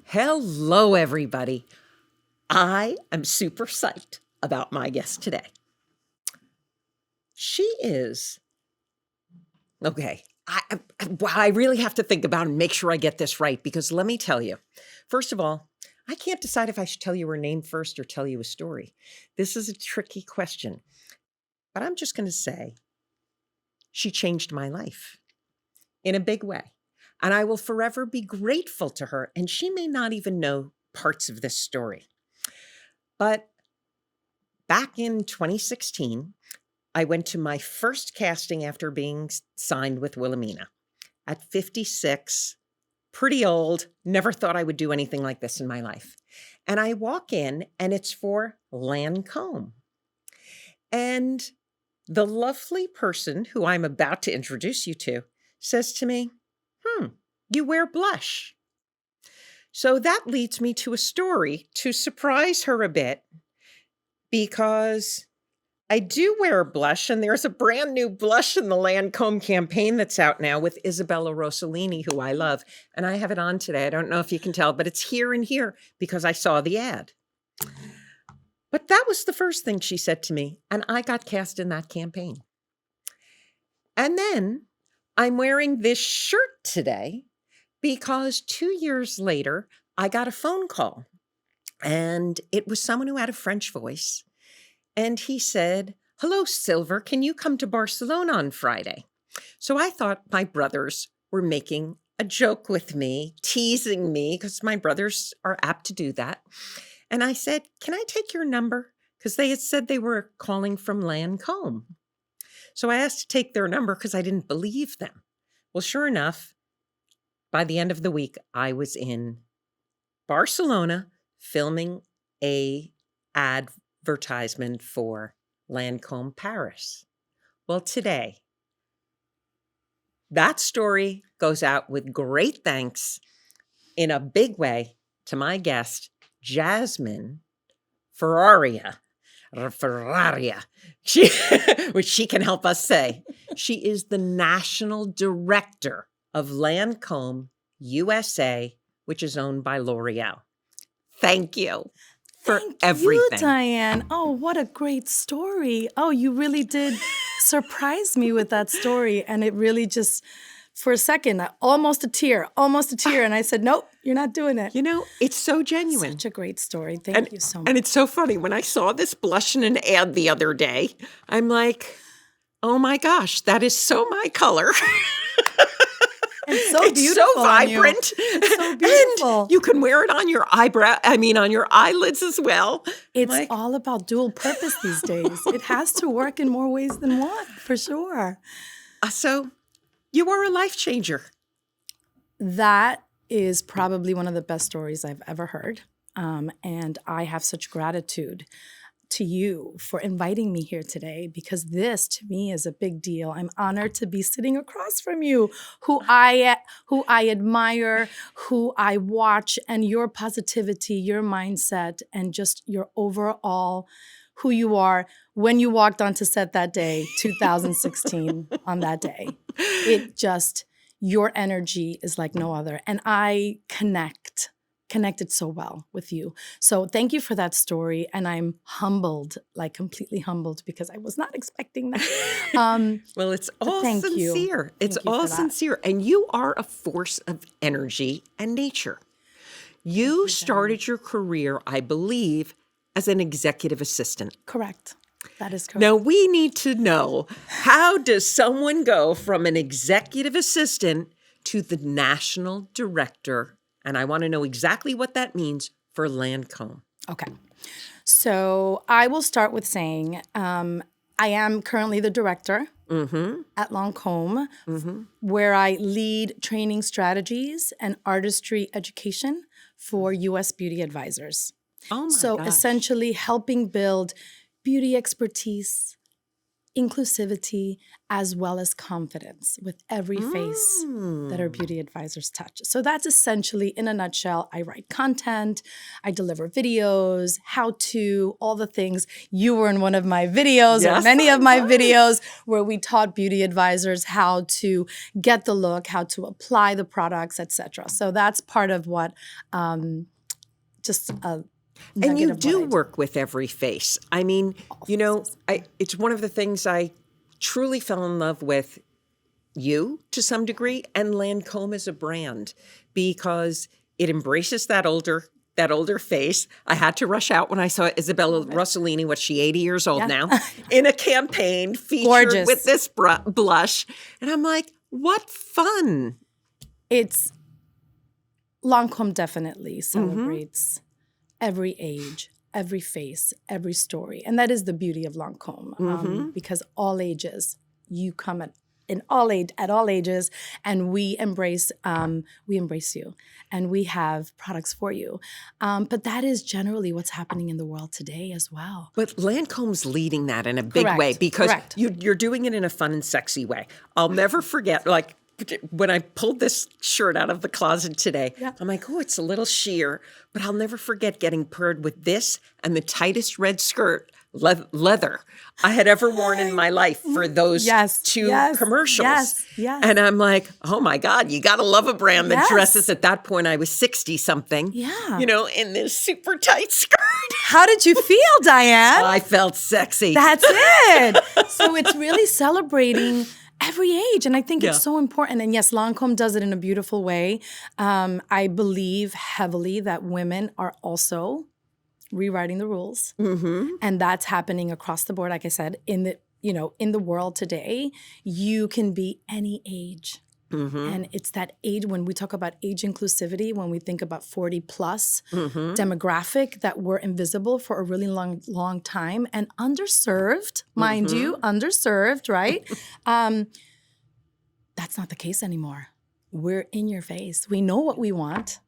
Hello, everybody. I am super psyched about my guest today. She is, okay, I really have to think about and make sure I get this right because let me tell you, first of all, I can't decide if I should tell you her name first or tell you a story. This is a tricky question, but I'm just going to say she changed my life in a big way. And I will forever be grateful to her. And she may not even know parts of this story. But back in 2016, I went to my first casting after being signed with Wilhelmina. At 56, pretty old, never thought I would do anything like this in my life. And I walk in and it's for Lancome. And the lovely person who I'm about to introduce you to says to me, you wear blush. So that leads me to a story to surprise her a bit because I do wear blush and there's a brand new blush in the Lancome campaign that's out now with Isabella Rossellini, who I love. And I have it on today. I don't know if you can tell, but it's here and here because I saw the ad. But that was the first thing she said to me. And I got cast in that campaign. And then I'm wearing this shirt today because 2 years later, I got a phone call and it was someone who had a French voice. And he said, "Hello, Silver, can you come to Barcelona on Friday?" So I thought my brothers were making a joke with me, teasing me, because my brothers are apt to do that. And I said, "Can I take your number?" Because they had said they were calling from Lancome. So I asked to take their number because I didn't believe them. Well, sure enough, by the end of the week, I was in Barcelona filming a advertisement for Lancome Paris. Well, today, that story goes out with great thanks in a big way to my guest, Jasmine Ferreira. Which she can help us say. She is the national director of Lancome USA, which is owned by L'Oreal. Thank you for everything. Thank you, Diane. Oh, what a great story. Oh, you really did surprise me with that story. And it really just, for a second, almost a tear. And I said, nope, you're not doing it. You know, it's so genuine. Such a great story. Thank you so much. And it's so funny. When I saw this blush in an ad the other day, I'm like, oh my gosh, that is so my color. It's so beautiful. So vibrant. It's so beautiful. And you can wear it on your on your eyelids as well. It's all about dual purpose these days. It has to work in more ways than one, for sure. So you are a life changer. That is probably one of the best stories I've ever heard. And I have such gratitude to you for inviting me here today because this to me is a big deal. I'm honored to be sitting across from you, who I admire, who I watch, and your positivity, your mindset, and just your overall who you are when you walked onto set that day, 2016, on that day. It just, your energy is like no other. And I connected so well with you. So thank you for that story. And I'm humbled, like completely humbled because I was not expecting that. Well, it's all sincere. It's all sincere. And you are a force of energy and nature. You started your career, I believe, as an executive assistant. Correct. That is correct. Now we need to know, how does someone go from an executive assistant to the national director? And I want to know exactly what that means for Lancome. Okay. So I will start with saying I am currently the director at Lancome, where I lead training strategies and artistry education for U.S. beauty advisors. Oh my So gosh. essentially helping build beauty expertise inclusivity as well as confidence with every face that our beauty advisors touch. So that's essentially, in a nutshell, I write content, I deliver videos, how to, all the things. You were in one of my videos, or Yes, many I of my was. videos, where we taught beauty advisors how to get the look, how to apply the products, etc. So that's part of what just a And you nugget of what do I do. work with every face. I mean, you know, it's one of the things I truly fell in love with you to some degree, and Lancome as a brand, because it embraces that older face. I had to rush out when I saw Isabella Rossellini, what's she, 80 years old now, in a campaign featured Gorgeous. with this blush. And I'm like, what fun. It's Lancome definitely celebrates every age, every face, every story. And that is the beauty of Lancome, because all ages, you come at all ages, and we embrace you, and we have products for you. But that is generally what's happening in the world today as well. But Lancome's leading that in a big way, Correct, because correct. you're doing it in a fun and sexy way. I'll never forget, like, when I pulled this shirt out of the closet today, I'm like, oh, it's a little sheer. But I'll never forget getting paired with this and the tightest red skirt, leather, I had ever worn in my life for those two commercials. Yes. And I'm like, oh my God, you got to love a brand that Yes. dresses. At that point, I was 60 something, Yeah. you know, in this super tight skirt. How did you feel, Diane? I felt sexy. That's it. So it's really celebrating every age. And I think it's so important. And yes, Lancome does it in a beautiful way. I believe heavily that women are also rewriting the rules. And that's happening across the board. Like I said, in the world today, you can be any age. And it's that age, when we talk about age inclusivity, when we think about 40 plus demographic, that we're invisible for a really long time and underserved, mind you, underserved, right? That's not the case anymore. We're in your face. We know what we want,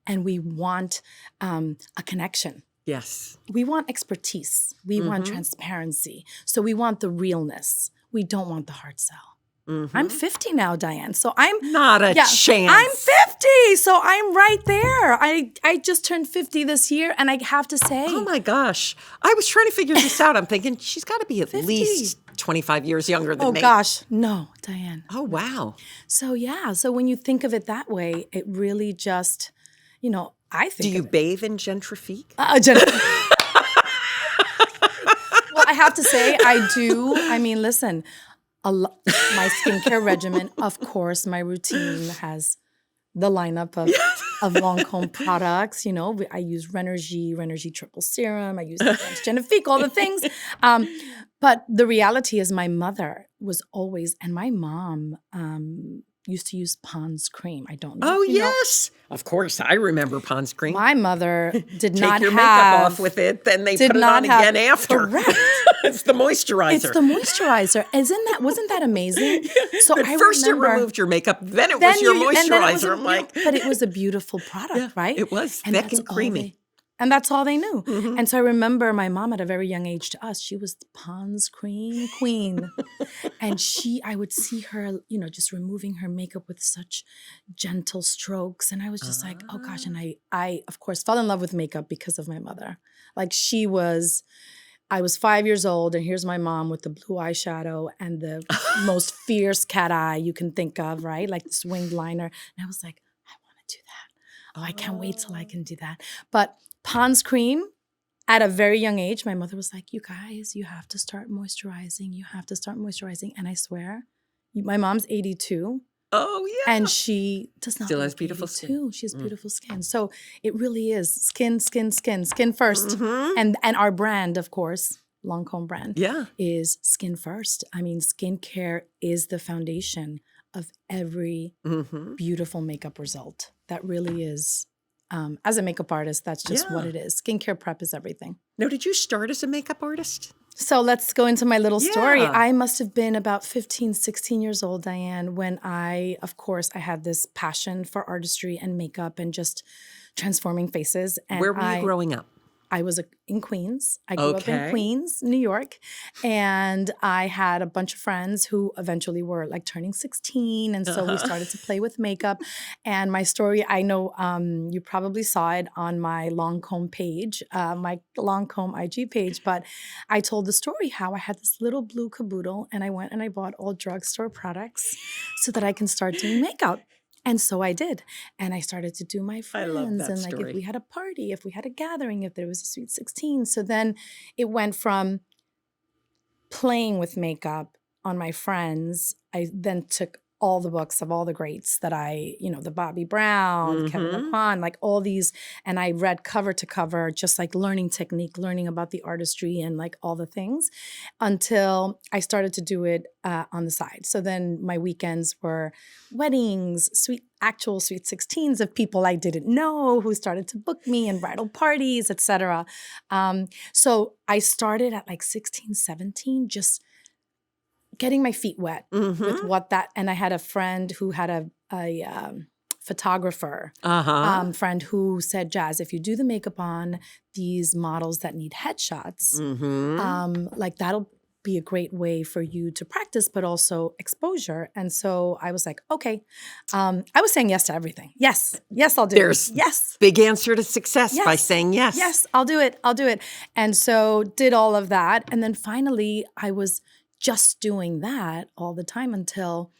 and we want a connection. Yes. We want expertise. We want transparency. So we want the realness. We don't want the hard sell. I'm 50 now, Diane. So I'm not a chance. I'm 50. So I'm right there. I just turned 50 this year, and I have to say, oh my gosh. I was trying to figure this out. I'm thinking she's got to be at 50. least 25 years younger than me. Oh gosh, no, Diane. Oh wow. So yeah, so when you think of it that way, it really just, I think. Do you bathe in Gentrifique? Well, I have to say, I do. I mean, listen, my skincare regimen, of course, my routine has the lineup of Lancome products. I use Renergie Triple Serum. I use Gentrifique, all the things. But the reality is, my mother was always, and my mom used to use Pond's cream. I don't know. Oh, yes. Of course, I remember Pond's cream. My mother did Take not your have. makeup off with it, then they put it on again after. Correct. It's the moisturizer. It's the moisturizer. Wasn't that amazing? So At first you removed your makeup, then it was your moisturizer. I'm like, but it was a beautiful product, right? It was And thick that's and all creamy. And that's all they knew. And so I remember my mom at a very young age, to us, she was the Pond's cream queen. And I would see her, just removing her makeup with such gentle strokes. And I was just like, oh gosh. And I, of course, fell in love with makeup because of my mother. Like I was 5 years old, and here's my mom with the blue eyeshadow and the most fierce cat eye you can think of, right? Like this winged liner. And I was like, I want to do that. Oh, I can't wait till I can do that. But Pond's cream, at a very young age, my mother was like, you guys, you have to start moisturizing. You have to start moisturizing. And I swear, my mom's 82. Oh, yeah. And she does not still has look beautiful 82. skin. She has beautiful skin. So it really is skin first. And our brand, of course, Lancome brand, is skin first. I mean, skincare is the foundation of every beautiful makeup result. That really is. As a makeup artist, that's just what it is. Skincare prep is everything. Now, did you start as a makeup artist? So let's go into my little story. I must have been about 15, 16 years old, Diane, when I had this passion for artistry and makeup and just transforming faces. And where were you growing up? I was in Queens. I grew up in Okay. Queens, New York. And I had a bunch of friends who eventually were like turning 16. And so we started to play with makeup. And my story, I know you probably saw it on my Lancome page, my Lancome IG page, but I told the story how I had this little blue caboodle and I went and I bought all drugstore products so that I can start doing makeup. And so I did. And I started to do my I love friends. that And like if story. we had a party, if we had a gathering, if there was a sweet 16. So then it went from playing with makeup on my friends. I then took all the books of all the greats that the Bobbi Brown, Kevin Laquan, like all these, and I read cover to cover, just like learning technique, learning about the artistry and like all the things until I started to do it on the side. So then my weekends were weddings, actual sweet 16s of people I didn't know who started to book me and bridal parties, etc. So I started at like 16, 17, just getting my feet wet with what that, and I had a friend who had a photographer friend who said, Jazz, if you do the makeup on these models that need headshots, like that'll be a great way for you to practice, but also exposure. And so I was like, okay. I was saying yes to everything. Yes, I'll do There's it. Yes. big answer to success by saying yes. Yes, I'll do it. And so did all of that. And then finally I was just doing that all the time until,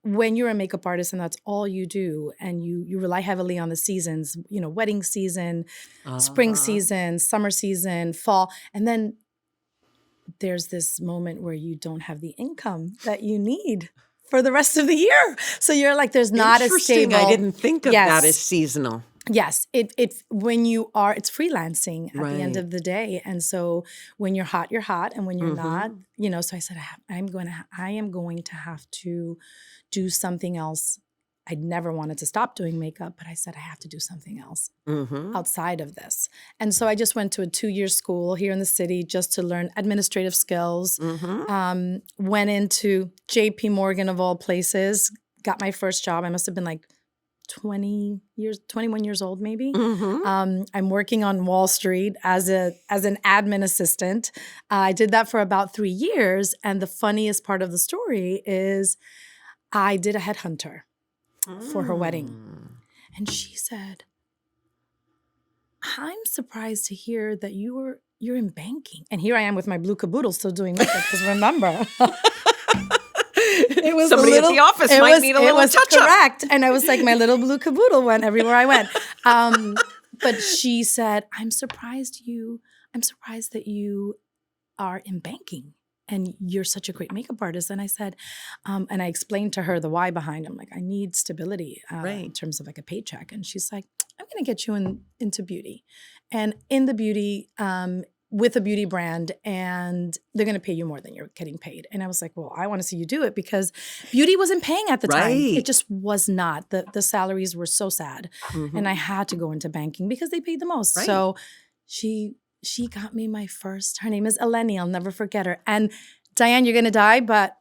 when you're a makeup artist and that's all you do and you rely heavily on the seasons, wedding season, spring season, summer season, fall. And then there's this moment where you don't have the income that you need for the rest of the year. So you're like, there's not a stable. I didn't think of that as seasonal. Yes, it's freelancing at the end of the day, and so when you're hot, and when you're not, So I said, I am going to have to do something else. I never wanted to stop doing makeup, but I said I have to do something else outside of this, and so I just went to a 2-year school here in the city just to learn administrative skills. Went into J.P. Morgan of all places, got my first job. I must have been like 21 years old, maybe. I'm working on Wall Street as an admin assistant. I did that for about 3 years. And the funniest part of the story is I did a headhunter for her wedding. And she said, I'm surprised to hear that you're in banking. And here I am with my blue caboodle still doing makeup, because remember, it was somebody at the office might need a little touch up. Correct. And I was like, my little blue caboodle went everywhere I went. But she said, I'm surprised that you are in banking and you're such a great makeup artist. And I said, and I explained to her the why behind it. I'm like, I need stability in terms of like a paycheck. And she's like, I'm going to get you into beauty, and in the beauty, with a beauty brand, and they're going to pay you more than you're getting paid. And I was like, well, I want to see you do it, because beauty wasn't paying at the time. It just was not. The salaries were so sad. And I had to go into banking because they paid the most. So she got me my first, her name is Eleni. I'll never forget her. And Diane, you're going to die, but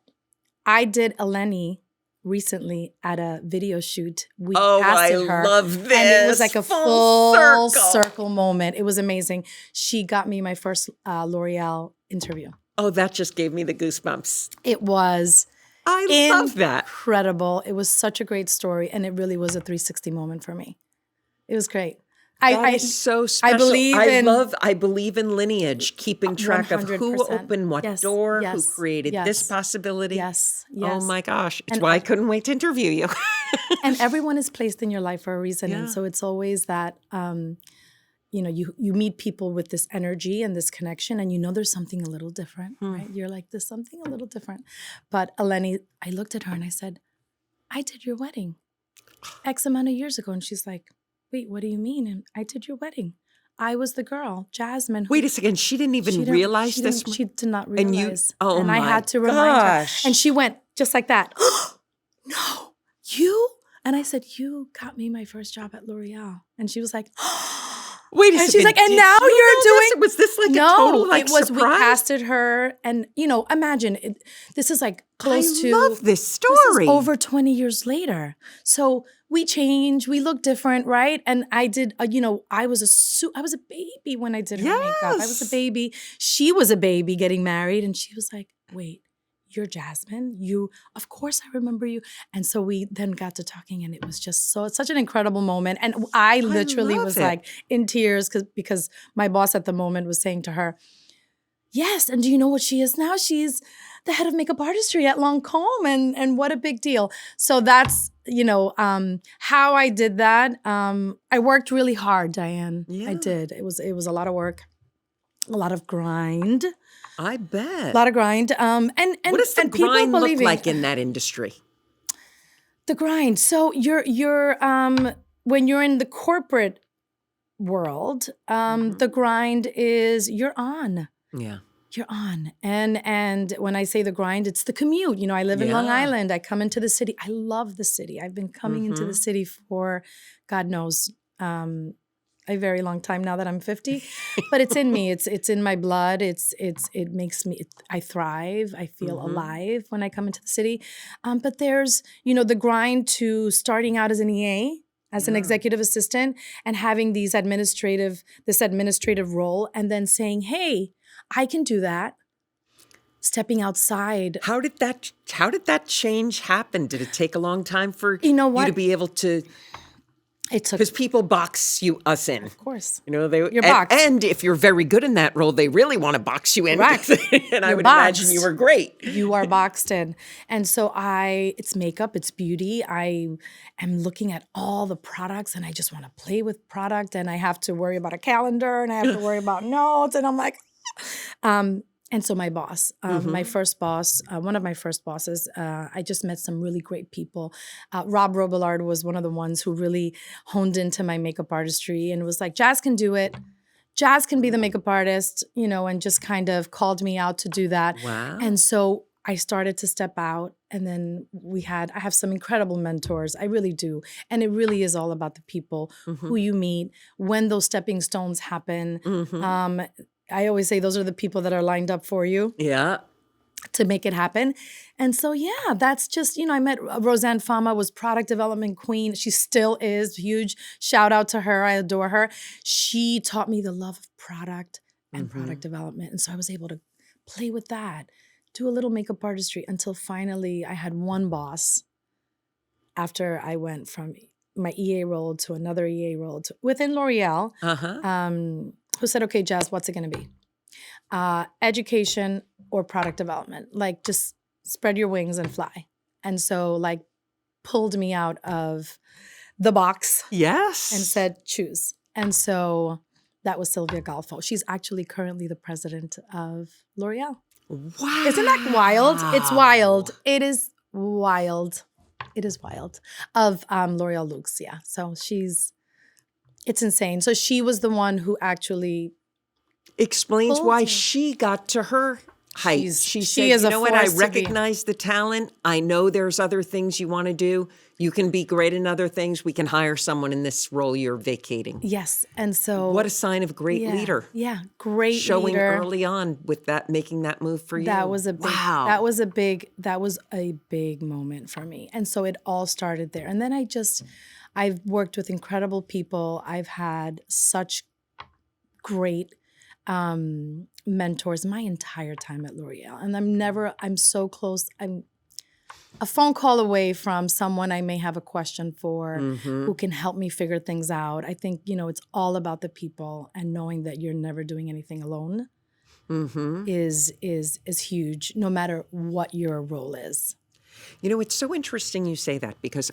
I did Eleni recently at a video shoot. We casted her. I love this. And it was like a full circle moment. It was amazing. She got me my first L'Oreal interview. Oh, that just gave me the goosebumps. It was love that. Incredible. It was such a great story, and it really was a 360 moment for me. It was great. That is so special. I believe in lineage, keeping track 100%. Of who opened what door, who created this possibility. Yes. Oh my gosh. It's why I couldn't wait to interview you. And everyone is placed in your life for a reason. And so it's always that, you meet people with this energy and this connection, and there's something a little different, right? You're like, there's something a little different. But Eleni, I looked at her and I said, I did your wedding X amount of years ago. And she's like, wait, what do you mean? And I did your wedding. I was the girl, Jasmine. Wait a second. She didn't even realize this? She did not realize. And I had to remind her. And she went just like that. No, you? And I said, you got me my first job at L'Oreal. And she was like, wait a second. And she's like, and now you're doing. Was this like a total surprise? We casted her. And, imagine, this is like close to. I love this story. This is over 20 years later. So we change, we look different, right? And I did, I was a baby when I did her makeup. I was a Yes. baby. She was a baby getting married, and she was like, "Wait, you're Jasmine? Of course I remember you." And so we then got to talking, and it was just such an incredible moment. And I literally love was it. like in tears because my boss at the moment was saying to her, "Yes, and do you know what she is now? She's the head of makeup artistry at Lancome, and what a big deal." So that's, how I did that. I worked really hard, Diane. Yeah. I did. It was a lot of work, a lot of grind, I bet. a lot of grind. And What does the and people grind look believing like in that industry? the grind. So you're when you're in the corporate world, the grind is you're on. Yeah. You're on. And when I say the grind, it's the commute. I live in Long Yeah. Island. I come into the city. I love the city. I've been coming into the city for, God knows, a very long time now that I'm 50. But it's in me. It's in my blood. It makes me, I thrive. I feel alive when I come into the city. But there's, the grind to starting out as an EA, as an executive assistant, and having this administrative role, and then saying, "Hey, I can do that." Stepping outside. How did that change happen? Did it take a long time for You know you what? to be able to? It took, Because people box us in. of course. You're boxed. and if you're very good in that role, they really want to box you in. Correct. And I You're would imagine boxed. you were great. You are boxed in. And so it's makeup, it's beauty. I am looking at all the products, and I just want to play with product, and I have to worry about a calendar, and I have to worry about notes, and I'm like, and so my boss, my first boss, one of my first bosses, I just met some really great people. Rob Robillard was one of the ones who really honed into my makeup artistry and was like, "Jazz can do it. Jazz can be the makeup artist," and just kind of called me out to do that. Wow. And so I started to step out, and then I have some incredible mentors. I really do. And it really is all about the people who you meet when those stepping stones happen. I always say those are the people that are lined up for you Yeah. to make it happen. And so, that's just, I met Roseanne Fama, was product development queen. She still is. Huge shout out to her. I adore her. She taught me the love of product and product development. And so I was able to play with that, do a little makeup artistry, until finally I had one boss after I went from my EA role to another EA role within L'Oreal. Who said, "Okay, Jazz, what's it going to be? Education or product development? Like, just spread your wings and fly." And so, pulled me out of the box Yes. and said, "Choose." And so that was Sylvia Galfo. She's actually currently the president of L'Oreal. Wow. Isn't that wild? It's wild. It is wild. It is wild. Of L'Oreal Luxe, yeah. So it's insane. So she was the one who actually Explains pulled why me. she got to her height. She she said, is "You a know what? I force to be." recognize the talent. I know there's other things you want to do. You can be great in other things. We can hire someone in this role you're vacating." Yes. And so What a sign of great leader. Yeah, great Showing leader. early on with that, making that move for you. That was a big, wow. that was a big moment for me. And so it all started there. And then I've worked with incredible people. I've had such great mentors my entire time at L'Oreal. And I'm so close. I'm a phone call away from someone I may have a question for who can help me figure things out. I think, it's all about the people, and knowing that you're never doing anything alone is huge, no matter what your role is. It's so interesting you say that, because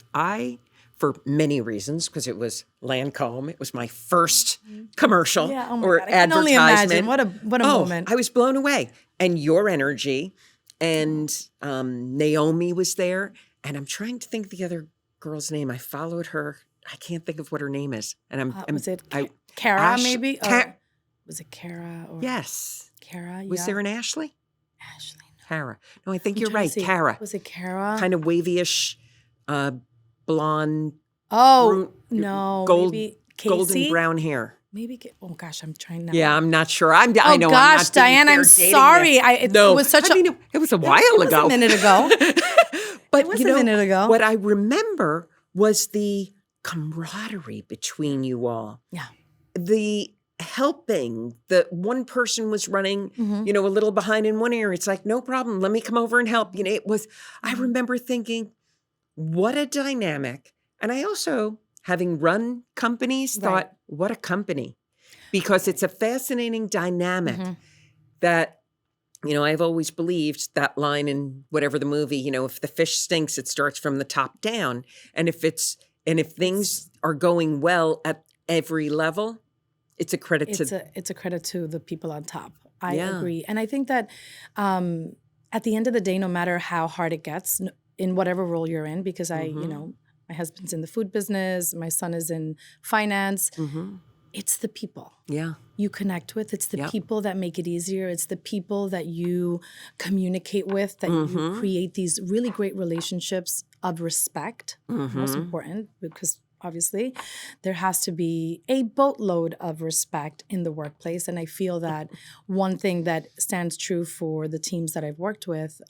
for many reasons, because it was Lancome, it was my first commercial Yeah, oh my or God, I can only advertisement. imagine. What a moment. I was blown away. And your energy, and Naomi was there, and I'm trying to think of the other girl's name. I followed her. I can't think of what her name is. And Was it Kara, Ash- maybe? Ka- Was it Kara? Or Yes. Kara, Was yeah. there an Ashley? Ashley, no. Kara. No, I think you're trying right. to see. Kara. Was it Kara? Kind of wavy-ish, blonde, Oh, no. gold- Maybe Casey? golden brown hair. Maybe. Oh, gosh, I'm trying now. Yeah, I'm not sure. I know. Oh, I'm gosh, not being Diane, fair I'm dating sorry. this. It No, was such I mean, it was a while It was ago. a minute ago. But It was a minute ago. what I remember was the camaraderie between you all. Yeah. The helping, the one person was running, Mhm. a little behind in one area. It's like, no problem. Let me come over and help. It was, I remember thinking, what a dynamic. And I also, having run companies, Right. thought, what a company. Because it's a fascinating dynamic that, I've always believed that line in whatever the movie, if the fish stinks, it starts from the top down. And if things are going well at every level, it's a credit to. It's a credit to the people on top. I Yeah. agree. And I think that at the end of the day, no matter how hard it gets in whatever role you're in, because my husband's in the food business, my son is in finance, it's the people you connect with. It's the people that make it easier. It's the people that you communicate with, that you create these really great relationships of respect. Most important, because obviously there has to be a boatload of respect in the workplace. And I feel that one thing that stands true for the teams that I've worked with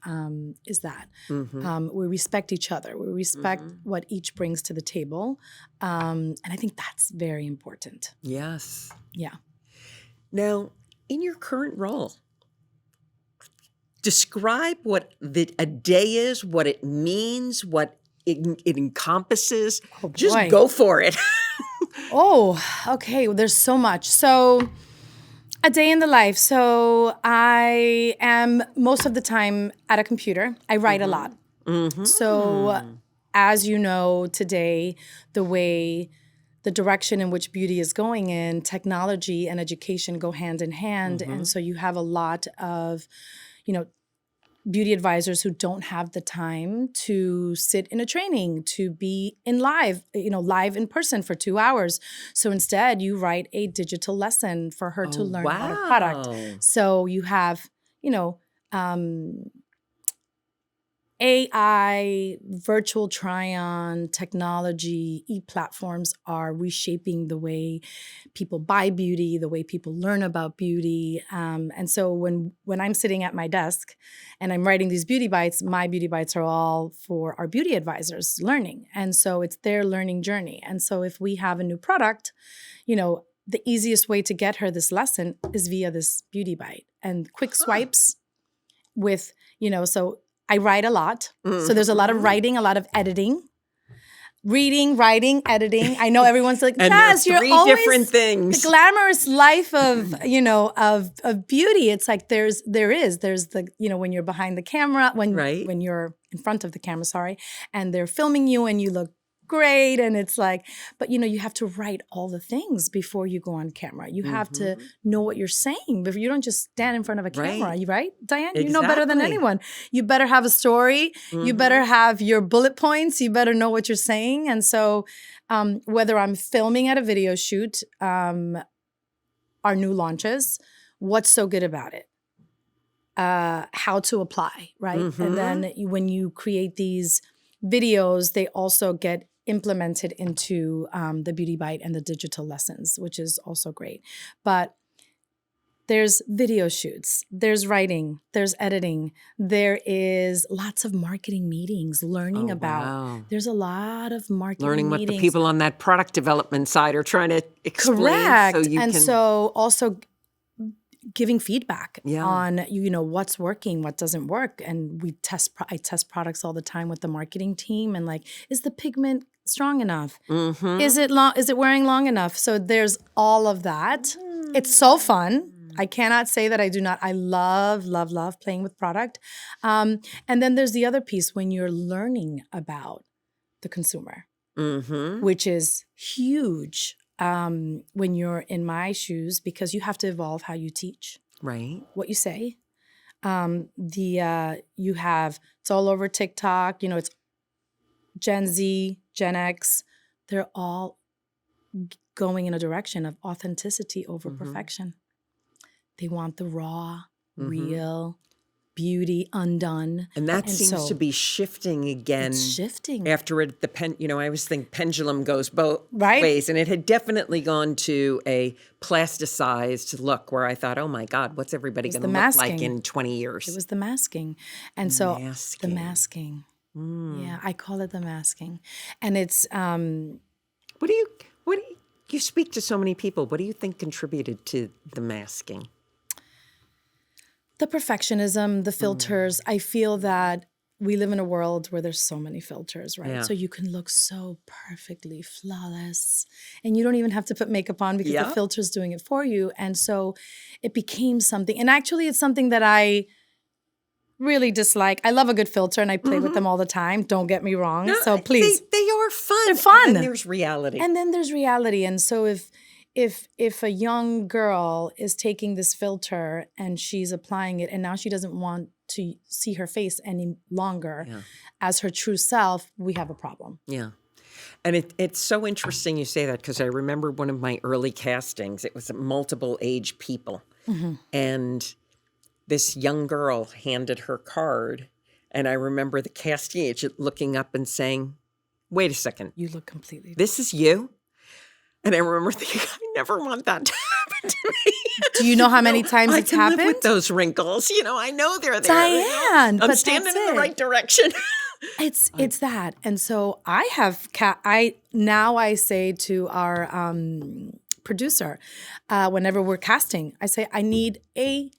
is that we respect each other. We respect what each brings to the table. And I think that's very important. Yes. Yeah. Now, in your current role, describe what a day is, what it means, what it encompasses. Oh, boy. Just go for it. Oh, okay. Well, there's so much. So a day in the life. So I am most of the time at a computer. I write a lot. So as you know, today, the direction in which beauty is going in, technology and education go hand in hand. And so you have a lot of, beauty advisors who don't have the time to sit in a training, to be in live in person for 2 hours. So instead, you write a digital lesson for her to learn about a product. So you have, AI, virtual try-on, technology, e-platforms are reshaping the way people buy beauty, the way people learn about beauty. And so when I'm sitting at my desk and I'm writing these beauty bites, my beauty bites are all for our beauty advisors learning. And so it's their learning journey. And so if we have a new product, the easiest way to get her this lesson is via this beauty bite and quick swipes with, so I write a lot. So there's a lot of writing, a lot of editing. Reading, writing, editing. I know everyone's like, Jazz, you're always different things. The glamorous life of, of beauty. It's like there's the, when you're behind the camera, when you're in front of the camera, and they're filming you and you look great. And it's like, but you have to write all the things before you go on camera. You have to know what you're saying, but you don't just stand in front of a camera, right, Diane? Exactly. You know better than anyone. You better have a story. You better have your bullet points. You better know what you're saying. And so whether I'm filming at a video shoot, our new launches, what's so good about it? How to apply, right? And then when you create these videos, they also get implemented into the Beauty Bite and the digital lessons, which is also great. But there's video shoots, there's writing, there's editing, there is lots of marketing meetings, learning about. Wow. There's a lot of marketing learning meetings. What the people on that product development side are trying to explain. Correct. So also giving feedback on what's working, what doesn't work, and I test products all the time with the marketing team, and like, is the pigment strong enough? Is it wearing long enough? So there's all of that. It's so fun. I cannot say that I do not. I love playing with product. And then there's the other piece when you're learning about the consumer, which is huge. When you're in my shoes, because you have to evolve how you teach, right? What you say. It's all over TikTok. It's Gen Z, Gen X. They're all going in a direction of authenticity over perfection. They want the raw, real beauty undone. And that seems to be shifting again. It's shifting. After it, I always think pendulum goes both ways. And it had definitely gone to a plasticized look where I thought, oh my God, what's everybody going to look like in 20 years? It was the masking. And the masking. Yeah, I call it the masking. And it's You speak to so many people. What do you think contributed to the masking? The perfectionism, the filters. I feel that we live in a world where there's so many filters, right? Yeah. So you can look so perfectly flawless and you don't even have to put makeup on because the filter's doing it for you. And so it became something. And actually, it's something that I really dislike. I love a good filter and I play with them all the time. Don't get me wrong. No, So please. They are fun. They're fun. And then there's reality. And then there's reality. And so if a young girl is taking this filter and she's applying it and now she doesn't want to see her face any longer as her true self, we have a problem. Yeah. And it's so interesting you say that because I remember one of my early castings. It was multiple age people. And this young girl handed her card. And I remember the casting agent looking up and saying, wait a second. You look completely different. This is you? And I remember thinking, I never want that to happen to me. Do you know how many times it's happened? I can live with those wrinkles. I know they're there. Diane, I'm standing in the right direction. It's that. And so I have, I say to our producer, whenever we're casting, I say, I need a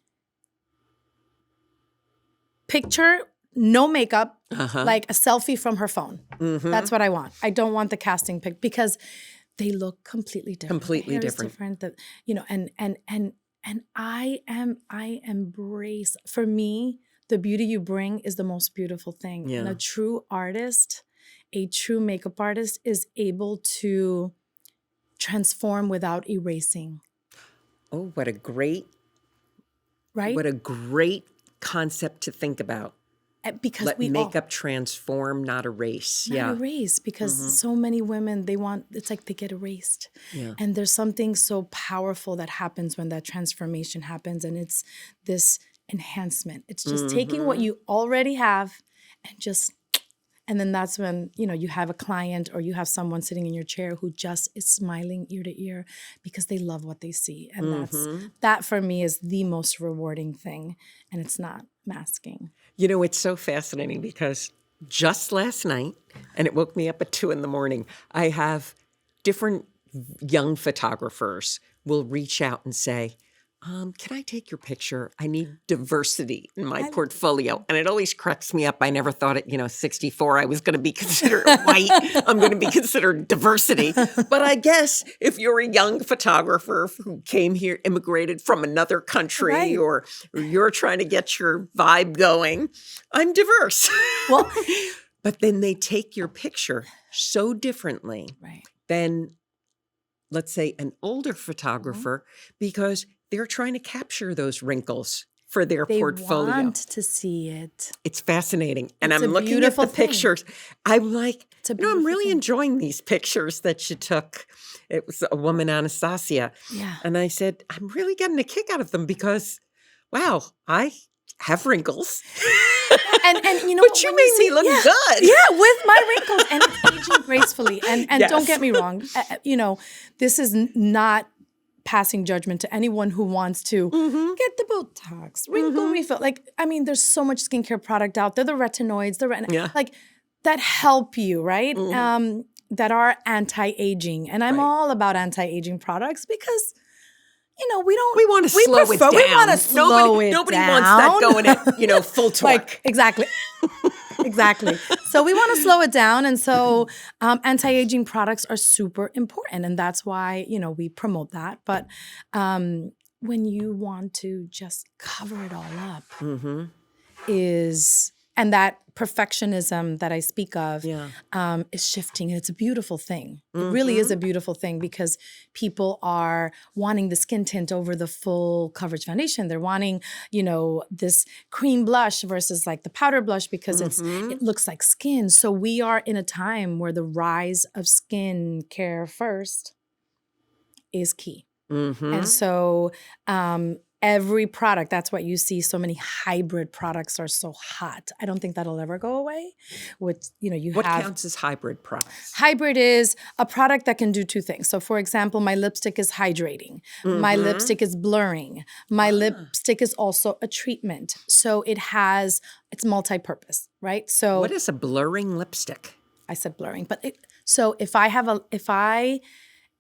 picture, no makeup, like a selfie from her phone. That's what I want. I don't want the casting pic because they look completely different. Completely different. And I embrace, for me, the beauty you bring is the most beautiful thing. Yeah. And a true artist, a true makeup artist is able to transform without erasing. Oh, what a great concept to think about. Because Let makeup transform, not erase. Not erase, because so many women, it's like they get erased. Yeah. And there's something so powerful that happens when that transformation happens. And it's this enhancement. It's just taking what you already have and then that's when, you have a client or you have someone sitting in your chair who just is smiling ear to ear because they love what they see. And that for me is the most rewarding thing. And it's not masking. It's so fascinating because just last night, and it woke me up at 2 a.m, I have different young photographers will reach out and say, can I take your picture? I need diversity in my portfolio. And it always cracks me up. I never thought at 64 I was going to be considered white. I'm going to be considered diversity. But I guess if you're a young photographer who came here, immigrated from another country, or you're trying to get your vibe going, I'm diverse. Well, but then they take your picture so differently than, let's say, an older photographer because they're trying to capture those wrinkles for their portfolio. They want to see it. It's fascinating. And I'm looking at the pictures. I'm like, I'm really enjoying these pictures that you took. It was a woman, Anastasia. Yeah. And I said, I'm really getting a kick out of them because, wow, I have wrinkles. And but you made me look good. Yeah, with my wrinkles and it's aging gracefully. And don't get me wrong, this is not passing judgment to anyone who wants to get the Botox, wrinkle refill. There's so much skincare product out there, the retinoids, that help you, right? That are anti-aging. And I'm all about anti-aging products because we want to slow it down. We want to slow it down. Nobody wants that going at, full torque. Exactly. Exactly. So we want to slow it down. And so anti-aging products are super important. And that's why, we promote that. But when you want to just cover it all up and that perfectionism that I speak of is shifting. And it's a beautiful thing. It really is a beautiful thing because people are wanting the skin tint over the full coverage foundation. They're wanting, this cream blush versus like the powder blush because it looks like skin. So we are in a time where the rise of skin care first is key. And so every product, that's what you see. So many hybrid products are so hot. I don't think that'll ever go away. What counts as hybrid products? Hybrid is a product that can do two things. So for example, my lipstick is hydrating. My lipstick is blurring. My lipstick is also a treatment. So it's multi-purpose, right? So what is a blurring lipstick? I said blurring, but So if I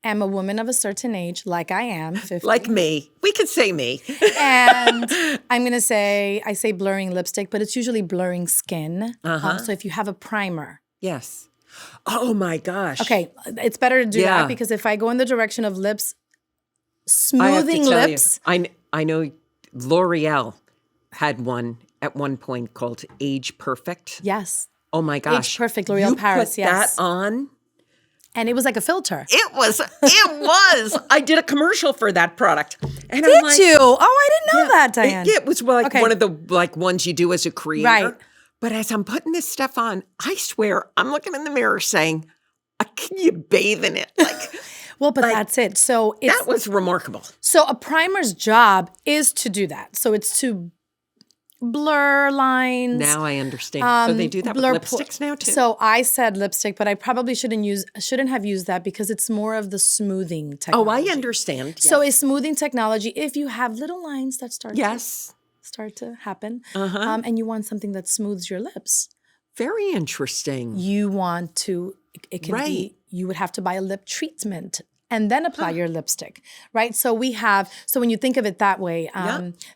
am a woman of a certain age, like I am, 50. Like me. We could say me. And I'm going to say, I say blurring lipstick, but it's usually blurring skin. Uh-huh. So if you have a primer. Yes. Oh my gosh. Okay, it's better to do Yeah. that because if I go in the direction of lips, I have to smoothing tell lips. you, I know L'Oreal had one at one point called Age Perfect. Yes. Oh my gosh. Age Perfect, L'Oreal Paris, put yes. that on. And it was like a filter. It was. I did a commercial for that product. And Did I'm like, you? Oh, I didn't know that, Diane. It was like Okay. one of the ones you do as a creator. Right. But as I'm putting this stuff on, I swear I'm looking in the mirror saying, can you bathe in it? Like, Well, but that's it. So it's that was remarkable. so a primer's job is to do that. So it's to blur lines. Now I understand. So they do that with blur lipsticks now too? So I said lipstick, but I probably shouldn't have used that because it's more of the smoothing technology. Oh, I understand. So yes. a smoothing technology, if you have little lines that start to happen, Uh-huh. and you want something that smooths your lips, Very interesting. you want to, it can Right. be, you would have to buy a lip treatment and then apply your lipstick, right? So when you think of it that way,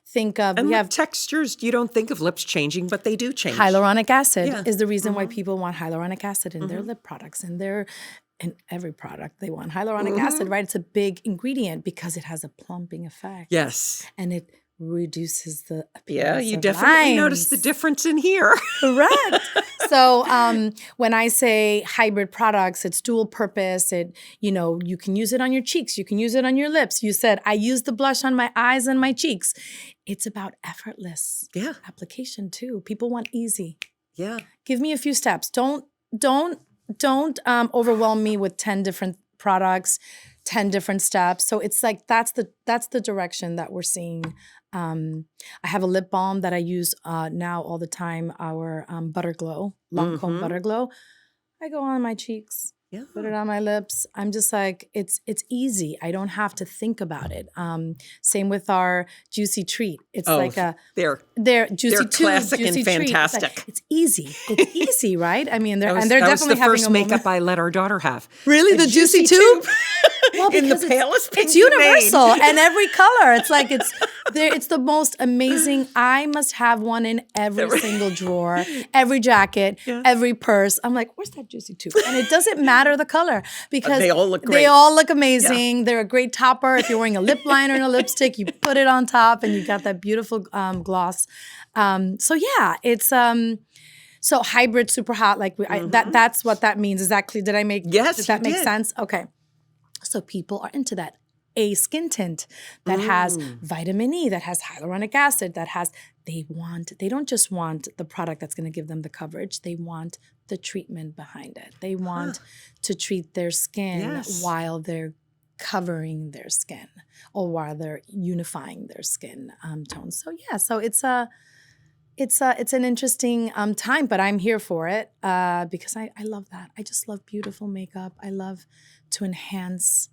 think of, And we lip have textures, you don't think of lips changing, but they do change. hyaluronic acid Yeah. is the reason why people want hyaluronic acid in their lip products and in every product they want hyaluronic acid, right? It's a big ingredient because it has a plumping effect. Yes. And it reduces the Yeah, appearance you of definitely notice lines. the difference in here. Correct. So when I say hybrid products, it's dual purpose. You can use it on your cheeks. You can use it on your lips. You said, I use the blush on my eyes and my cheeks. It's about effortless Yeah. application too. People want easy. Yeah. Give me a few steps. Don't overwhelm me with 10 different products, 10 different steps. So it's like that's the direction that we're seeing. I have a lip balm that I use now all the time, our Butter Glow, Lancome Butter Glow. I go on my cheeks, Yeah. put it on my lips. I'm just like, it's easy. I don't have to think about it. Same with our Juicy Treat. It's like they're Juicy they're Two, classic Juicy and Treat. fantastic. It's easy. It's easy, right? I mean, they're that was definitely the having first a moment. makeup I let our daughter have. Really, A the Juicy Tube? Well, in the because palest pink it's you universal made. and every color. It's like it's the most amazing. I must have one in every single drawer, every jacket, every purse. I'm like, where's that Juicy Tube? And it doesn't matter the color because They all look They great. all look amazing. They're a great topper. If you're wearing a lip liner and a lipstick, you put it on top and you got that beautiful gloss. So yeah, it's so hybrid, super hot. Like that's what that means. Is that clear? Did I make? Yes, Does that you make did. sense? Okay. So people are into that. A skin tint that has vitamin E, that has hyaluronic acid, they don't just want the product that's going to give them the coverage. They want the treatment behind it. They want to treat their skin while they're covering their skin or while they're unifying their skin tones. So yeah, so it's an interesting time, but I'm here for it because I love that. I just love beautiful makeup. I love to enhance.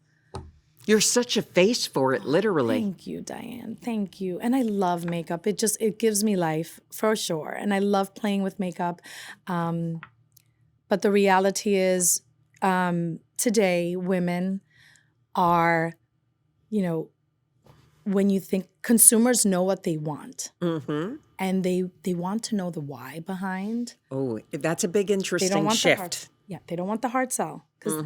You're such a face for it, literally. Thank you, Diane. Thank you. And I love makeup. It gives me life for sure. And I love playing with makeup. But the reality is today women are, when you think consumers know what they want and they want to know the why behind. Oh, that's a big interesting shift. They don't want the hard sell because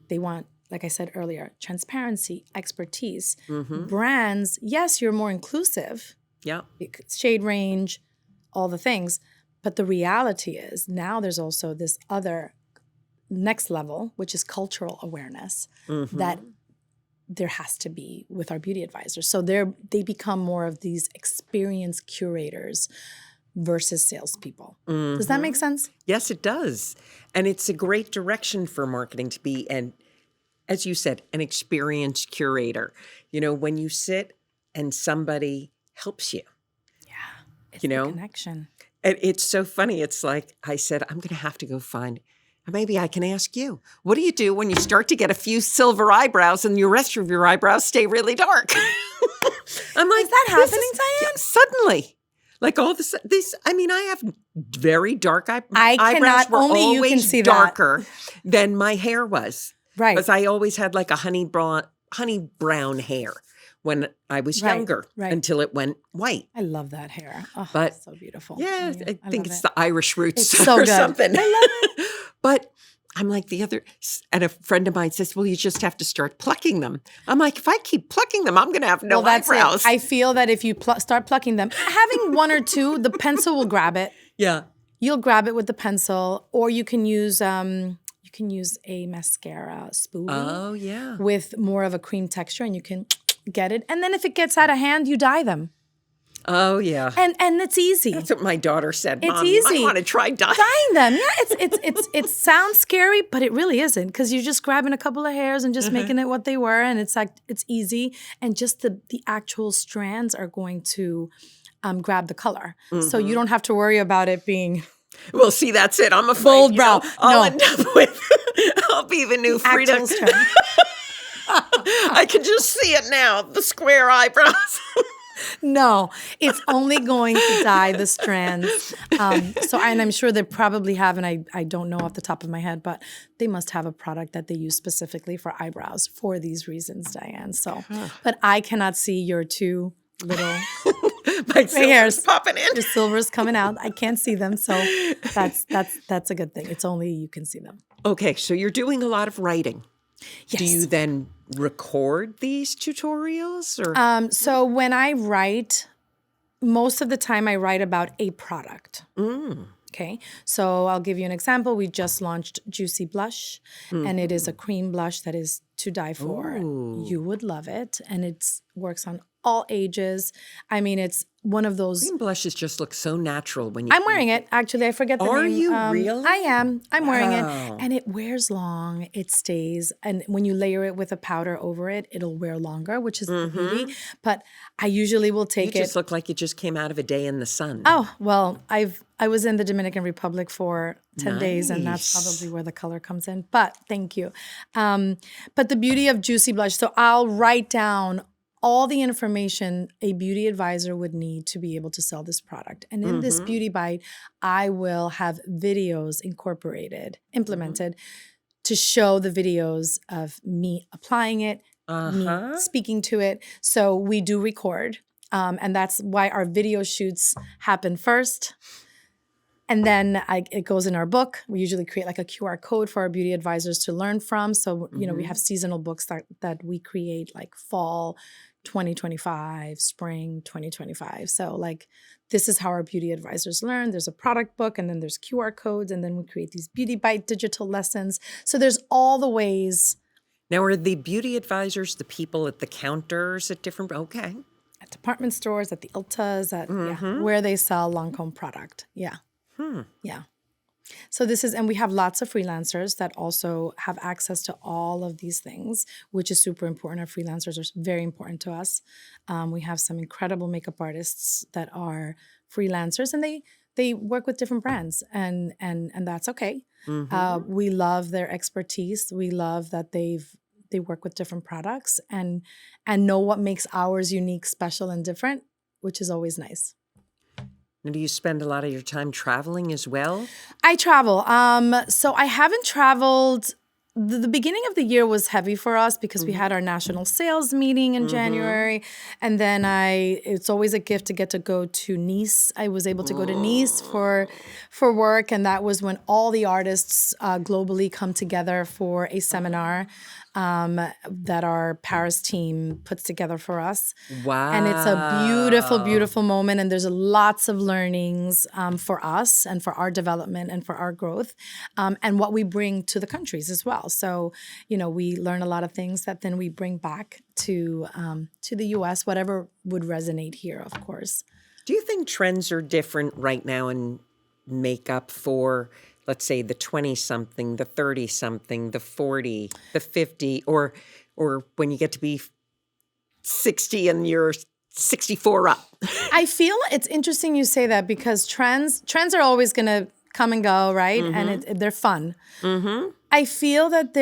they want, like I said earlier, transparency, expertise. Brands, yes, you're more inclusive. Yeah. Shade range, all the things. But the reality is now there's also this other next level, which is cultural awareness that there has to be with our beauty advisors. So they become more of these experience curators versus salespeople. Does that make sense? Yes, it does. And it's a great direction for marketing to be, and as you said, an experience curator. When you sit and somebody helps you. Yeah. It's the connection. And it's so funny. It's like I said, I'm going to have to go find, maybe I can ask you, what do you do when you start to get a few silver eyebrows and the rest of your eyebrows stay really dark? I'm like, Is that happening, Diane? Suddenly. Like all this, I have very dark I eyebrows. cannot, Were only you always can see that. darker than my hair was. Right. Because I always had like a honey brown hair when I was younger until it went white. I love that hair. Oh, But so beautiful. yeah, I think it's the Irish roots It's so or good. something. I love it. But I'm like and a friend of mine says, well, you just have to start plucking them. I'm like, if I keep plucking them, I'm going to have no eyebrows. I feel that if you start plucking them, having one or two, the pencil will grab it. Yeah. You'll grab it with the pencil, or you can use a mascara spoolie. Oh, yeah. With more of a cream texture, and you can get it. And then if it gets out of hand, you dye them. Oh, yeah. And it's easy. That's what my daughter said. It's Mom, easy. I want to try dyeing them. Yeah, it sounds scary, but it really isn't, because you're just grabbing a couple of hairs and just making it what they were, and it's like it's easy, and just the actual strands are going to grab the color, so you don't have to worry about it being. Well, see, that's it. I'm afraid bold brow. I'll end up with. I'll be the new Frida. I can just see it now. The square eyebrows. No, it's only going to dye the strands. And I'm sure they probably have, and I don't know off the top of my head, but they must have a product that they use specifically for eyebrows for these reasons, Diane. So, but I cannot see your two little my hairs popping in. Your silver's coming out. I can't see them, so that's a good thing. It's only you can see them. Okay, so you're doing a lot of writing. Yes. Do you then record these tutorials? Or? So when I write, most of the time I write about a product. Okay, so I'll give you an example. We just launched Juicy Blush, and it is a cream blush that is to die for. Ooh. You would love it, and it works on all ages. I mean, it's one of those. Cream blushes just look so natural when you. I'm wearing it. Actually, I forget the name. Are you really? I am. I'm wearing it, and it wears long. It stays, and when you layer it with a powder over it, it'll wear longer, which is the beauty. But I usually will take it. You just look like you just came out of a day in the sun. Oh well, I was in the Dominican Republic for 10 days, and that's probably where the color comes in. But thank you. But the beauty of Juicy Blush, so I'll write down all the information a beauty advisor would need to be able to sell this product. And in this Beauty Bite, I will have videos implemented to show the videos of me applying it, me speaking to it. So we do record, and that's why our video shoots happen first. And then it goes in our book. We usually create like a QR code for our beauty advisors to learn from. So, we have seasonal books that we create, like fall 2025, spring 2025. So like, this is how our beauty advisors learn. There's a product book, and then there's QR codes, and then we create these Beauty Bite digital lessons. So there's all the ways. Now, are the beauty advisors the people at the counters at different, okay. At department stores, at the Ultas, where they sell Lancome product. Yeah. Yeah. So and we have lots of freelancers that also have access to all of these things, which is super important. Our freelancers are very important to us. We have some incredible makeup artists that are freelancers, and they work with different brands, and that's okay. We love their expertise. We love that they work with different products and know what makes ours unique, special, and different, which is always nice. And do you spend a lot of your time traveling as well? I travel. So I haven't traveled. The beginning of the year was heavy for us because we had our national sales meeting in January. And then it's always a gift to get to go to Nice. I was able to go to Nice for work. And that was when all the artists globally come together for a seminar that our Paris team puts together for us. Wow. And it's a beautiful, beautiful moment. And there's lots of learnings for us and for our development and for our growth, and what we bring to the countries as well. So, we learn a lot of things that then we bring back to the U.S., whatever would resonate here, of course. Do you think trends are different right now in makeup for, let's say, the 20-something, the 30-something, the 40, the 50, or when you get to be 60 and you're 64 up? I feel it's interesting you say that, because trends are always going to come and go, right? And they're fun. I feel that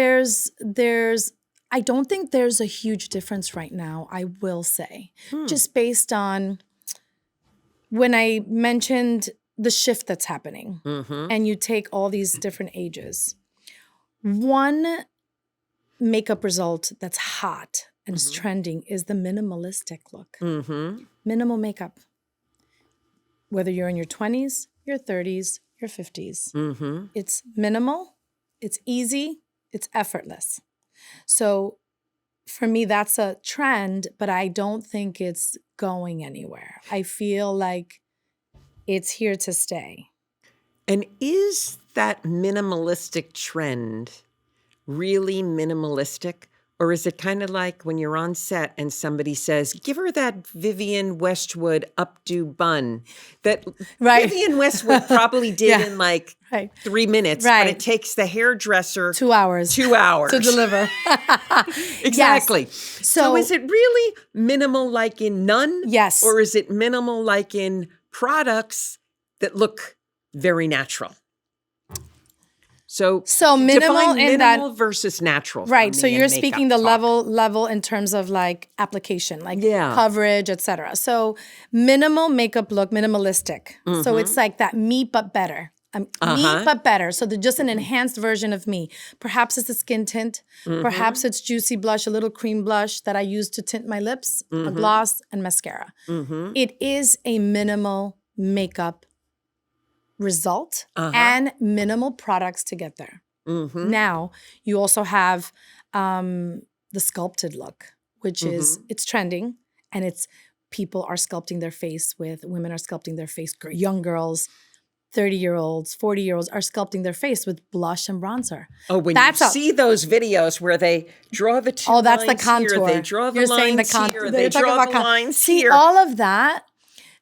I don't think there's a huge difference right now, I will say, just based on when I mentioned the shift that's happening, Mm-hmm. and you take all these different ages, one makeup result that's hot and is trending is the minimalistic look. Mm-hmm. Minimal makeup. Whether you're in your 20s, your 30s, your 50s. Mm-hmm. It's minimal, it's easy, it's effortless. So for me, that's a trend, but I don't think it's going anywhere. I feel like it's here to stay. And is that minimalistic trend really minimalistic? Or is it kind of like when you're on set and somebody says, give her that Vivienne Westwood updo bun that Right. Vivienne Westwood probably did Yeah. in like Right. 3 minutes, Right. but it takes the hairdresser 2 hours. 2 hours to deliver. Exactly. Yes. So is it really minimal like in none? Yes. Or is it minimal like in products that look very natural? So minimal define in minimal that, versus natural. for right. So me in you're makeup speaking the talk. level in terms of like application, like Yeah. coverage, etc. So minimal makeup look, minimalistic. So it's like that me but better. Me but better. So they're just an enhanced version of me. Perhaps it's a skin tint. Perhaps it's juicy blush, a little cream blush that I use to tint my lips, a gloss, and mascara. It is a minimal makeup result and minimal products to get there. Now, you also have the sculpted look, which is, it's trending, and it's people are sculpting their face with, women are sculpting their face, young girls, 30-year-olds, 40-year-olds are sculpting their face with blush and bronzer. Oh, when you see those videos where they draw the two lines that's the contour. here, they draw the You're saying lines the here, they draw the lines See, here. all of that,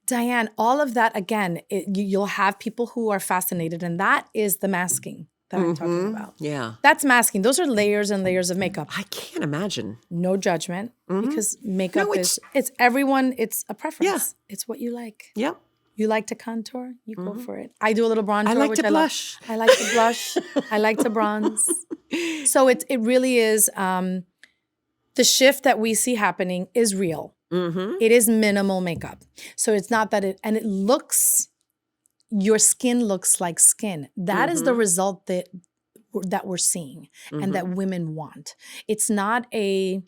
Diane, all of that, again, you'll have people who are fascinated, and that is the masking that I'm talking about. Yeah. That's masking. Those are layers and layers of makeup. I can't imagine. No judgment, because makeup it's everyone, it's a preference. Yeah. It's what you like. Yep. You like to contour, you go for it. I do a little bronzer. I like which to blush. I like to blush. I like to bronze. So it really is, the shift that we see happening is real. It is minimal makeup. So it's not that it looks, your skin looks like skin. That is the result that we're seeing and that women want. It's not a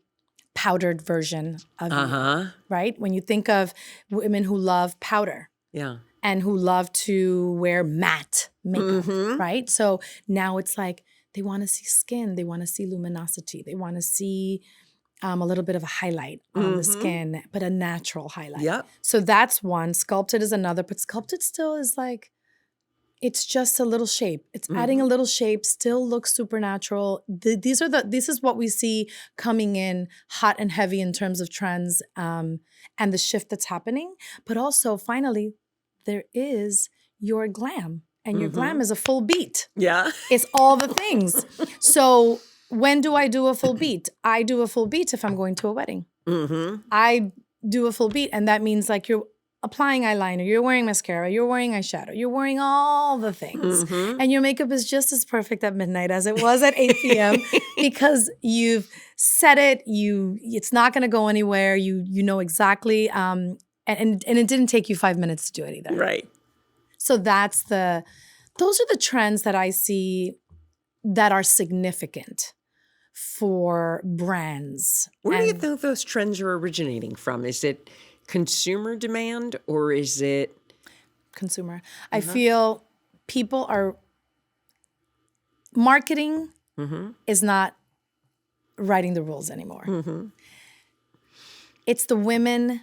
powdered version of you, right? When you think of women who love powder. Yeah. And who love to wear matte makeup, right? So now it's like they want to see skin, they want to see luminosity, they want to see a little bit of a highlight on the skin, but a natural highlight. Yep. So that's one. Sculpted is another, but sculpted still is like, it's just a little shape. It's adding a little shape, still looks supernatural. This is what we see coming in hot and heavy in terms of trends and the shift that's happening. But also, finally, there is your glam. And your glam is a full beat. Yeah. It's all the things. So when do I do a full beat? I do a full beat if I'm going to a wedding. I do a full beat, and that means like you're applying eyeliner, you're wearing mascara, you're wearing eyeshadow, you're wearing all the things. And your makeup is just as perfect at midnight as it was at 8 p.m. because you've set it, it's not going to go anywhere. You know exactly, and it didn't take you 5 minutes to do it either. Right. So those are the trends that I see that are significant for brands. Where do you think those trends are originating from? Is it consumer demand or is it consumer? I feel people are marketing is not writing the rules anymore. It's the women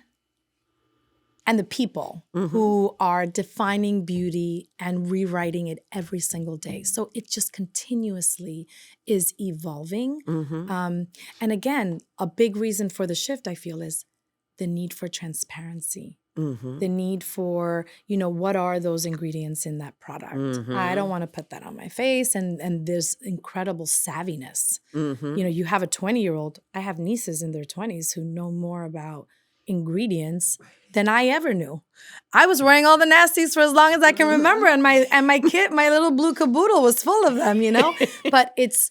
and the people who are defining beauty and rewriting it every single day. So it just continuously is evolving. And again, a big reason for the shift, I feel, is the need for transparency. The need for, what are those ingredients in that product? I don't want to put that on my face. And there's incredible savviness. You have a 20-year-old. I have nieces in their 20s who know more about ingredients than I ever knew. I was wearing all the nasties for as long as I can remember, and my kit, my little blue caboodle was full of them, But it's,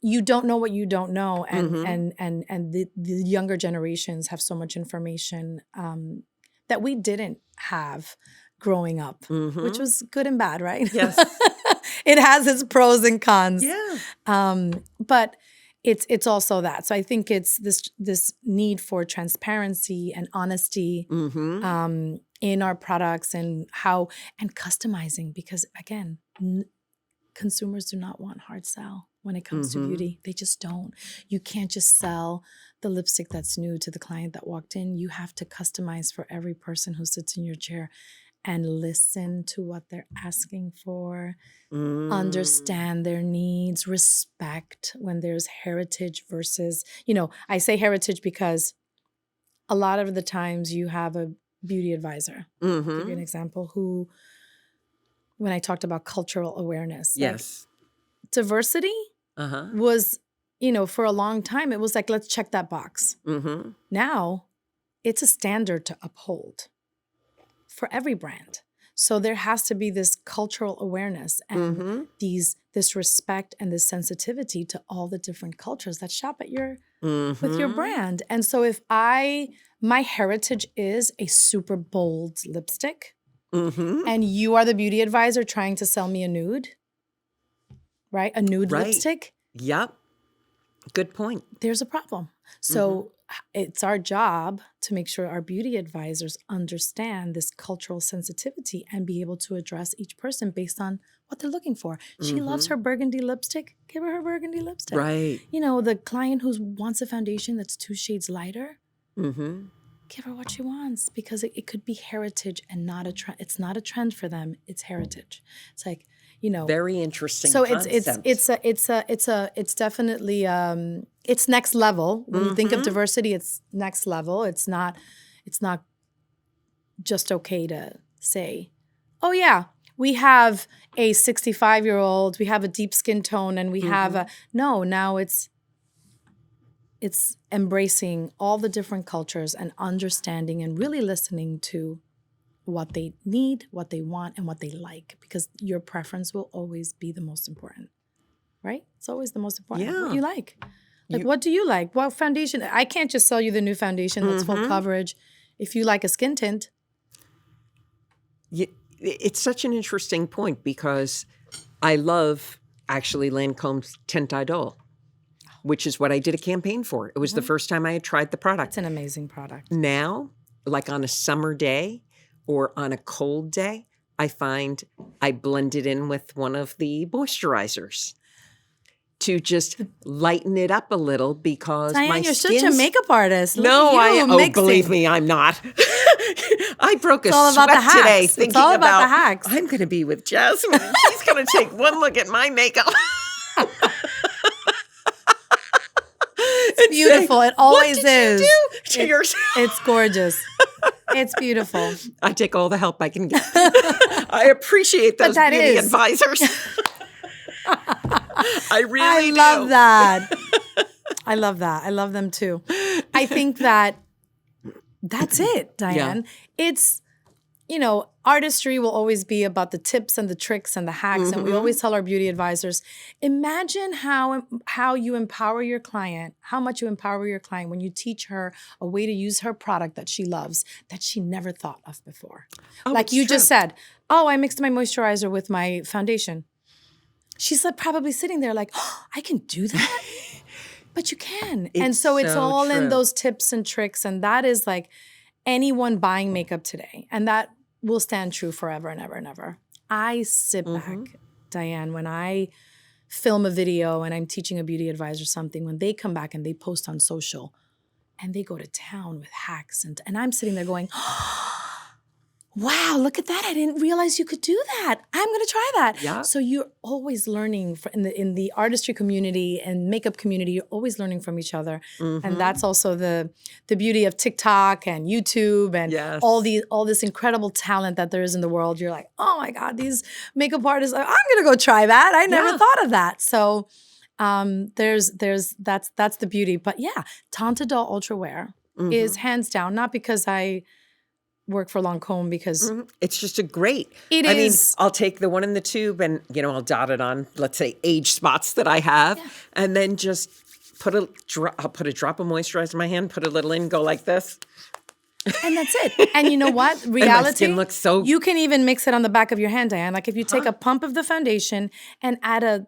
you don't know what you don't know, and the younger generations have so much information that we didn't have growing up, which was good and bad, right? Yes. It has its pros and cons. Yeah. But it's also that. So I think it's this need for transparency and honesty in our products and customizing, because again, consumers do not want hard sell when it comes to beauty. They just don't. You can't just sell the lipstick that's new to the client that walked in. You have to customize for every person who sits in your chair and listen to what they're asking for, understand their needs, respect when there's heritage versus, I say heritage because a lot of the times you have a beauty advisor. I'll give you an example who, when I talked about cultural awareness, Yes. like, diversity was, for a long time, it was like, let's check that box. Now it's a standard to uphold for every brand. So there has to be this cultural awareness and this respect and this sensitivity to all the different cultures that shop at with your brand. And so if my heritage is a super bold lipstick, and you are the beauty advisor trying to sell me a nude, right? A nude lipstick. Yep. Good point. There's a problem. So it's our job to make sure our beauty advisors understand this cultural sensitivity and be able to address each person based on what they're looking for. She loves her burgundy lipstick. Give her burgundy lipstick. Right. The client who wants a foundation that's 2 shades lighter, give her what she wants, because it could be heritage and not a trend. It's not a trend for them. It's heritage. It's like, very interesting. So concept. it's definitely it's next level. When you think of diversity, it's next level. It's not just okay to say, oh yeah, we have a 65-year-old, we have a deep skin tone, and we have now it's embracing all the different cultures and understanding and really listening to what they need, what they want, and what they like, because your preference will always be the most important, right? It's always the most important. Yeah. What you like. What do you like? What foundation? I can't just sell you the new foundation that's full coverage. If you like a skin tint. It's such an interesting point, because I love actually Lancome's Tint Idol, which is what I did a campaign for. It was the first time I had tried the product. It's an amazing product. Now, like on a summer day or on a cold day, I find I blend it in with one of the moisturizers to just lighten it up a little, because Diane, my you're skin's... such a makeup artist. Look No, at you mixing. Believe me, I'm not. I broke a all about sweat the hacks. today It's thinking all about the hacks. I'm going to be with Jasmine, and she's going to take one look at my makeup. It's beautiful. It always what did is. You do to yourself? It's gorgeous. It's beautiful. I take all the help I can get. I appreciate those beauty advisors. I really love that. I love that. I love them too. I think that's it, Diane. Yeah. It's, artistry will always be about the tips and the tricks and the hacks. And we always tell our beauty advisors, imagine how you empower your client, how much you empower your client when you teach her a way to use her product that she loves, that she never thought of before. Like you just said, I mixed my moisturizer with my foundation. She's probably sitting there like, I can do that? But you can. And so it's all true. in those tips and tricks. And that is like anyone buying makeup today. And that will stand true forever and ever and ever. I sit back, Diane, when I film a video and I'm teaching a beauty advisor something, when they come back and they post on social and they go to town with hacks. And I'm sitting there going, wow, look at that. I didn't realize you could do that. I'm going to try that. Yeah. So you're always learning in the artistry community and makeup community, you're always learning from each other. And that's also the beauty of TikTok and YouTube and all this incredible talent that there is in the world. You're like, oh my God, these makeup artists, I'm going to go try that. I never thought of that. So that's the beauty. But yeah, Tante Doll Ultra Wear is hands down, not because I work for Lancome, because it's just a great. It I is. mean, I'll take the one in the tube and I'll dot it on, let's say, age spots that I have, and then just I'll put a drop of moisturizer in my hand, put a little in, go like this. And that's it. And you know what? And Reality, my skin looks so... you can even mix it on the back of your hand, Diane. Like if you take a pump of the foundation and add a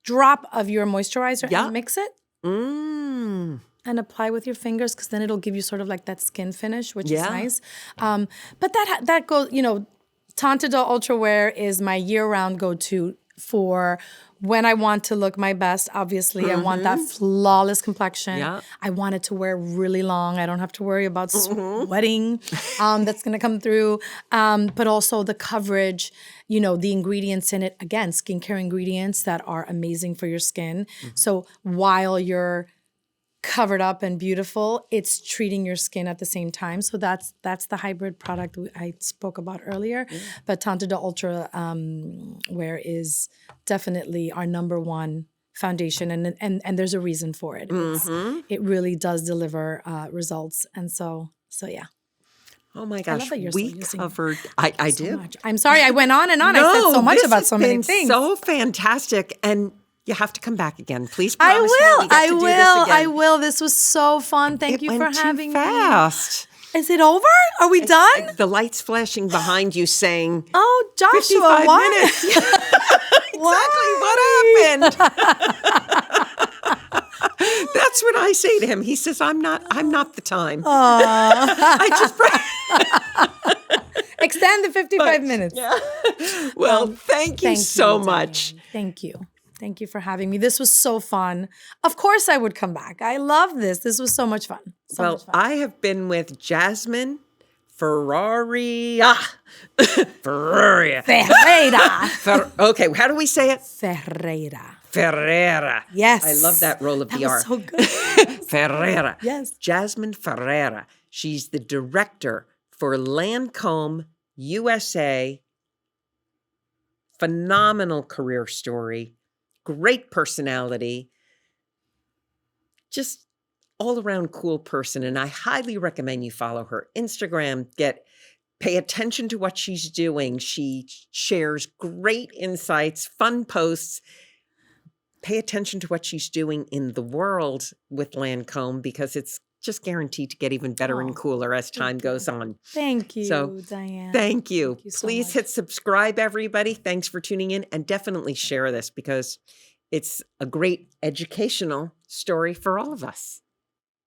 drop of your moisturizer and mix it and apply with your fingers, because then it'll give you sort of like that skin finish, which is nice. But that goes, you know, Tanta de Ultra Wear is my year-round go-to for when I want to look my best. Obviously, I want that flawless complexion. Yeah. I want it to wear really long. I don't have to worry about sweating that's going to come through. But also the coverage, you know, the ingredients in it. Again, skincare ingredients that are amazing for your skin. So while you're covered up and beautiful, it's treating your skin at the same time. So that's the hybrid product I spoke about earlier. But Tanta de Ultra Wear is definitely our number one foundation, and there's a reason for it. It really does deliver results, and so yeah. Oh my gosh, we covered. I do. Much. I'm sorry, I went on and on. I said so much about so many things. So fantastic, and you have to come back again. Please I promise will. me we get to do this again. I will. This was so fun. Thank you for having me. Fast. Is it over? Are we done? The lights flashing behind you saying, "Oh, Joshua, 55 what? minutes." Exactly what happened. That's what I say to him. He says, I'm not the time. I just extend the 55 minutes. Yeah. Well, thank you so much. Diane. Thank you. Thank you for having me. This was so fun. Of course I would come back. I love this. This was so much fun. I have been with Jasmine Ferreira. Ferreira. Okay, how do we say it? Ferreira. Yes. I love that roll of the R. So good. Ferreira. Yes. Jasmine Ferreira. She's the director for Lancome USA. Phenomenal career story. Great personality. Just all around cool person. And I highly recommend you follow her Instagram. Pay attention to what she's doing. She shares great insights, fun posts. Pay attention to what she's doing in the world with Lancome, because it's just guaranteed to get even better and cooler as time goes on. Thank you, so, Diane. Thank you. Thank you so Please much. hit subscribe, everybody. Thanks for tuning in, and definitely share this because it's a great educational story for all of us.